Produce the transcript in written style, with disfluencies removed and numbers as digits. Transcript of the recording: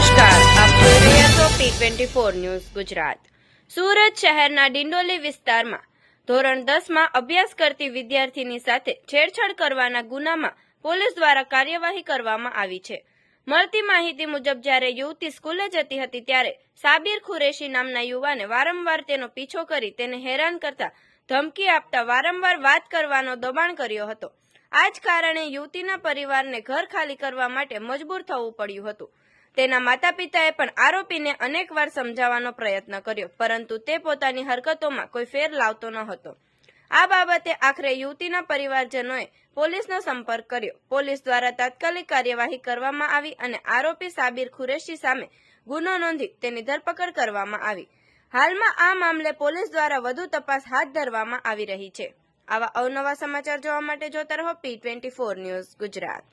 નમસ્કાર, આપ જોઈ રહ્યા છો P24 ન્યૂઝ ગુજરાત। સુરત શહેરના ડિંડોલી વિસ્તારમાં ધોરણ 10માં અભ્યાસ કરતી વિદ્યાર્થીની સાથે છેડછાડ કરવાના ગુનામાં પોલીસ દ્વારા કાર્યવાહી કરવામાં આવી છે। મળતી માહિતી મુજબ જ્યારે યુવતી સ્કૂલે જતી હતી ત્યારે સાબિર કુરેશી નામના યુવાને વારંવાર તેનો પીછો કરી તેને હેરાન કરતા ધમકી આપતા વારંવાર વાત કરવાનો દબાણ કર્યો હતો। આ જ કારણે યુવતીના પરિવારને ઘર ખાલી કરવા માટે મજબૂર થવું પડ્યું હતું। તેના માતા પિતાએ પણ આરોપીને અનેકવાર સમજાવવાનો પ્રયત્ન કર્યો, પરંતુ તે પોતાની હરકતોમાં કોઈ ફેર લાવતો ન હતો। આ બાબતે આખરે યુવતીના પરિવારજનોએ પોલીસનો સંપર્ક કર્યો। પોલીસ દ્વારા તાત્કાલિક કાર્યવાહી કરવામાં આવી અને આરોપી સાબિર કુરેશી સામે ગુનો નોંધી તેની ધરપકડ કરવામાં આવી। હાલમાં આ મામલે પોલીસ દ્વારા વધુ તપાસ હાથ ધરવામાં આવી રહી છે। આવા અવનવા સમાચાર જોવા માટે જોતા રહો P24 ન્યૂઝ ગુજરાત।